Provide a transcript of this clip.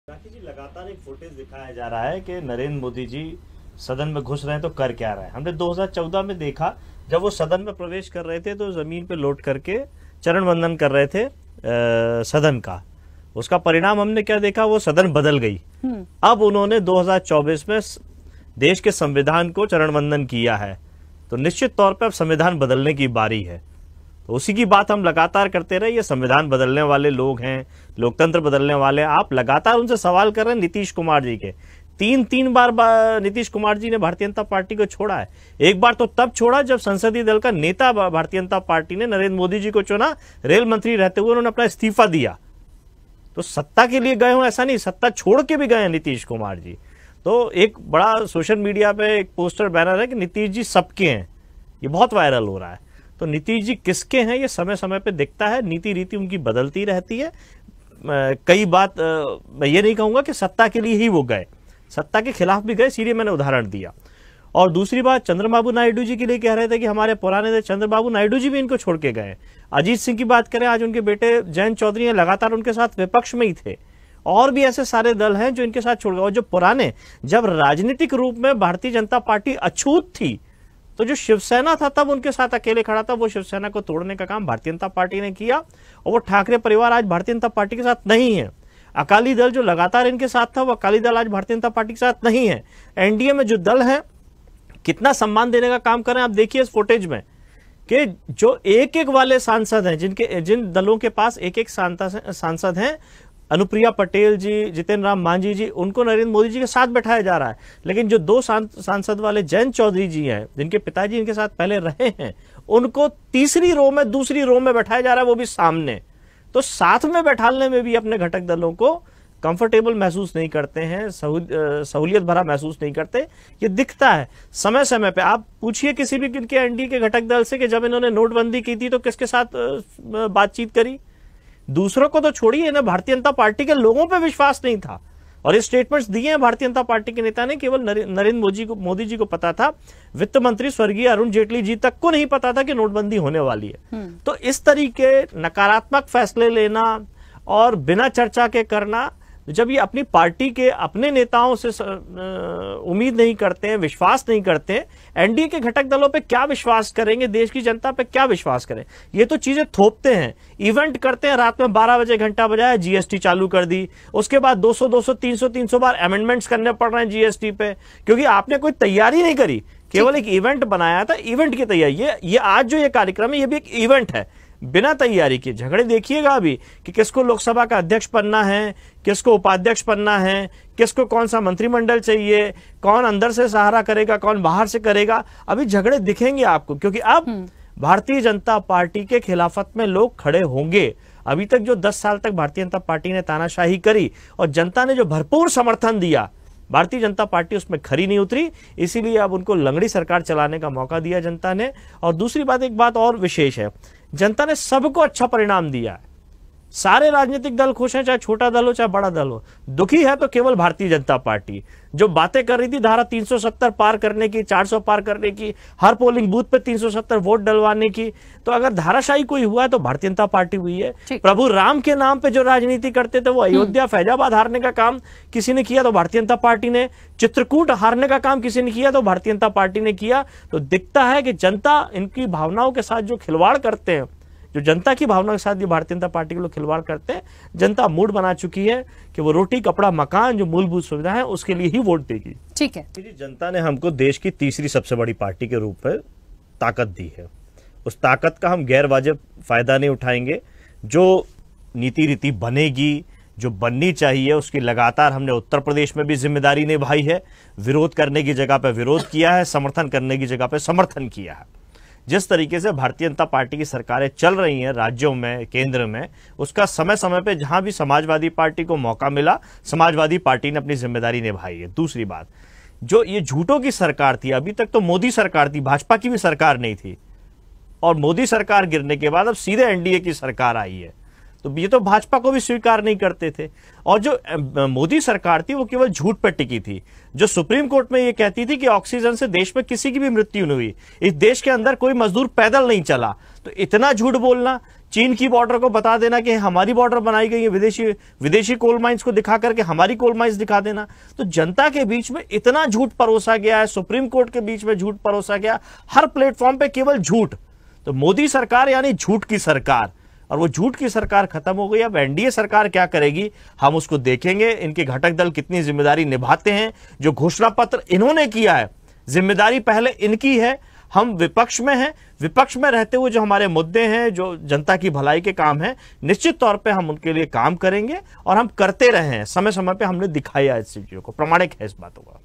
राखी जी, लगातार एक फुटेज दिखाया जा रहा है कि नरेंद्र मोदी जी सदन में घुस रहे हैं तो कर क्या रहे हैं। हमने 2014 में देखा, जब वो सदन में प्रवेश कर रहे थे तो जमीन पे लौट करके चरण वंदन कर रहे थे सदन का। उसका परिणाम हमने क्या देखा, वो सदन बदल गई। अब उन्होंने 2024 में देश के संविधान को चरण वंदन किया है, तो निश्चित तौर पर अब संविधान बदलने की बारी है। तो उसी की बात हम लगातार करते रहे। ये संविधान बदलने वाले लोग हैं, लोकतंत्र बदलने वाले। आप लगातार उनसे सवाल कर रहे हैं नीतीश कुमार जी के। तीन बार नीतीश कुमार जी ने भारतीय जनता पार्टी को छोड़ा है। एक बार तो तब छोड़ा जब संसदीय दल का नेता भारतीय जनता पार्टी ने नरेंद्र मोदी जी को चुना, रेल मंत्री रहते हुए उन्होंने अपना इस्तीफा दिया। तो सत्ता के लिए गए हो ऐसा नहीं, सत्ता छोड़ के भी गए हैं नीतीश कुमार जी। तो एक बड़ा सोशल मीडिया पे एक पोस्टर बैनर है कि नीतीश जी सबके हैं, ये बहुत वायरल हो रहा है। तो नीतीश जी किसके हैं ये समय समय पे दिखता है। नीति रीति उनकी बदलती रहती है। कई बात मैं ये नहीं कहूंगा कि सत्ता के लिए ही वो गए, सत्ता के खिलाफ भी गए, इसीलिए मैंने उदाहरण दिया। और दूसरी बात, चंद्रबाबू नायडू जी के लिए कह रहे थे कि हमारे पुराने चंद्रबाबू नायडू जी भी इनको छोड़ के गए। अजीत सिंह की बात करें, आज उनके बेटे जयंत चौधरी लगातार उनके साथ विपक्ष में ही थे। और भी ऐसे सारे दल हैं जो इनके साथ छोड़ गए। और जो पुराने, जब राजनीतिक रूप में भारतीय जनता पार्टी अछूत थी, तो जो शिवसेना था तब उनके साथ अकेले खड़ा था, वो शिवसेना को तोड़ने का काम भारतीय जनता पार्टी ने किया। और वो ठाकरे परिवार आज भारतीय जनता पार्टी के साथ नहीं है। अकाली दल जो लगातार इनके साथ था, वो अकाली दल आज भारतीय जनता पार्टी के साथ नहीं है। एनडीए में जो दल है, कितना सम्मान देने का काम करें आप देखिए इस फुटेज में, कि जो एक एक वाले सांसद हैं, जिन दलों के पास एक एक सांसद हैं, अनुप्रिया पटेल जी, जितेंद्र राम मांझी जी, उनको नरेंद्र मोदी जी के साथ बैठाया जा रहा है। लेकिन जो दो सांसद वाले जयंत चौधरी जी हैं, जिनके पिताजी इनके साथ पहले रहे हैं, उनको तीसरी रो में, दूसरी रो में बैठाया जा रहा है, वो भी सामने। तो साथ में बैठाने में भी अपने घटक दलों को कंफर्टेबल महसूस नहीं करते हैं, सहूलियत भरा महसूस नहीं करते। ये दिखता है समय समय पे। आप पूछिए किसी भी इनके एनडीए के घटक दल से कि जब इन्होंने नोटबंदी की थी तो किसके साथ बातचीत करी। दूसरों को तो छोड़िए ना, भारतीय जनता पार्टी के लोगों पे विश्वास नहीं था। और ये स्टेटमेंट्स दिए हैं भारतीय जनता पार्टी के नेता ने। केवल नरेंद्र मोदी जी को पता था, वित्त मंत्री स्वर्गीय अरुण जेटली जी तक को नहीं पता था कि नोटबंदी होने वाली है। तो इस तरीके नकारात्मक फैसले लेना और बिना चर्चा के करना, जब ये अपनी पार्टी के अपने नेताओं से उम्मीद नहीं करते हैं, विश्वास नहीं करते हैं, एनडीए के घटक दलों पे क्या विश्वास करेंगे, देश की जनता पे क्या विश्वास करें। ये तो चीजें थोपते हैं, इवेंट करते हैं, रात में 12 बजे घंटा बजाया, जीएसटी चालू कर दी, उसके बाद 200 300 बार अमेंडमेंट्स करने पड़ रहे हैं जीएसटी पे, क्योंकि आपने कोई तैयारी नहीं करी, केवल एक इवेंट बनाया था, इवेंट की तैयारी। ये आज जो ये कार्यक्रम है, ये भी एक इवेंट है बिना तैयारी के। झगड़े देखिएगा अभी कि किसको लोकसभा का अध्यक्ष बनना है, किसको उपाध्यक्ष बनना है, किसको कौन सा मंत्रिमंडल चाहिए, कौन अंदर से सहारा करेगा, कौन बाहर से करेगा। अभी झगड़े दिखेंगे आपको, क्योंकि अब भारतीय जनता पार्टी के खिलाफत में लोग खड़े होंगे। अभी तक जो 10 साल तक भारतीय जनता पार्टी ने तानाशाही करी और जनता ने जो भरपूर समर्थन दिया, भारतीय जनता पार्टी उसमें खरी नहीं उतरी। इसीलिए अब उनको लंगड़ी सरकार चलाने का मौका दिया जनता ने। और दूसरी बात, एक बात और विशेष है, जनता ने सबको अच्छा परिणाम दिया है। सारे राजनीतिक दल खुश हैं, चाहे छोटा दल हो चाहे बड़ा दल हो। दुखी है तो केवल भारतीय जनता पार्टी, जो बातें कर रही थी धारा 370 पार करने की, 400 पार करने की, हर पोलिंग बूथ पे 370 वोट डलवाने की। तो अगर धाराशाही कोई हुआ है तो भारतीय जनता पार्टी हुई है। प्रभु राम के नाम पे जो राजनीति करते थे, वो अयोध्या फैजाबाद हारने का काम किसी ने किया तो भारतीय जनता पार्टी ने, चित्रकूट हारने का काम किसी ने किया तो भारतीय जनता पार्टी ने किया। तो दिखता है कि जनता इनकी भावनाओं के साथ जो खिलवाड़ करते हैं, जो जनता की भावना के साथ ये भारतीय जनता पार्टी के लोग खिलवाड़ करते हैं, जनता मूड बना चुकी है कि वो रोटी कपड़ा मकान जो मूलभूत सुविधा है उसके लिए ही वोट देगी। ठीक है, जनता ने हमको देश की तीसरी सबसे बड़ी पार्टी के रूप में ताकत दी है। उस ताकत का हम गैर वाजिब फायदा नहीं उठाएंगे। जो नीति रीति बनेगी, जो बननी चाहिए, उसकी लगातार हमने उत्तर प्रदेश में भी जिम्मेदारी निभाई है। विरोध करने की जगह पर विरोध किया है, समर्थन करने की जगह पर समर्थन किया है। जिस तरीके से भारतीय जनता पार्टी की सरकारें चल रही हैं राज्यों में, केंद्र में, उसका समय समय पे जहां भी समाजवादी पार्टी को मौका मिला, समाजवादी पार्टी ने अपनी जिम्मेदारी निभाई है। दूसरी बात, जो ये झूठों की सरकार थी, अभी तक तो मोदी सरकार थी, भाजपा की भी सरकार नहीं थी, और मोदी सरकार गिरने के बाद अब सीधे एनडीए की सरकार आई है। तो ये तो भाजपा को भी स्वीकार नहीं करते थे। और जो मोदी सरकार थी वो केवल झूठ पर टिकी थी, जो सुप्रीम कोर्ट में ये कहती थी कि ऑक्सीजन से देश में किसी की भी मृत्यु नहीं हुई, इस देश के अंदर कोई मजदूर पैदल नहीं चला। तो इतना झूठ बोलना, चीन की बॉर्डर को बता देना कि हमारी बॉर्डर बनाई गई है, विदेशी कोल माइंस को दिखा करके हमारी कोल माइंस दिखा देना। तो जनता के बीच में इतना झूठ परोसा गया है, सुप्रीम कोर्ट के बीच में झूठ परोसा गया, हर प्लेटफॉर्म पे केवल झूठ। तो मोदी सरकार यानी झूठ की सरकार, और वो झूठ की सरकार खत्म हो गई। अब एनडीए सरकार क्या करेगी हम उसको देखेंगे, इनके घटक दल कितनी जिम्मेदारी निभाते हैं। जो घोषणा पत्र इन्होंने किया है, जिम्मेदारी पहले इनकी है। हम विपक्ष में हैं, विपक्ष में रहते हुए जो हमारे मुद्दे हैं, जो जनता की भलाई के काम हैं, निश्चित तौर पे हम उनके लिए काम करेंगे और हम करते रहे हैं। समय समय पे हमने दिखाया इस चीजों को, प्रमाणिक है इस बातों का।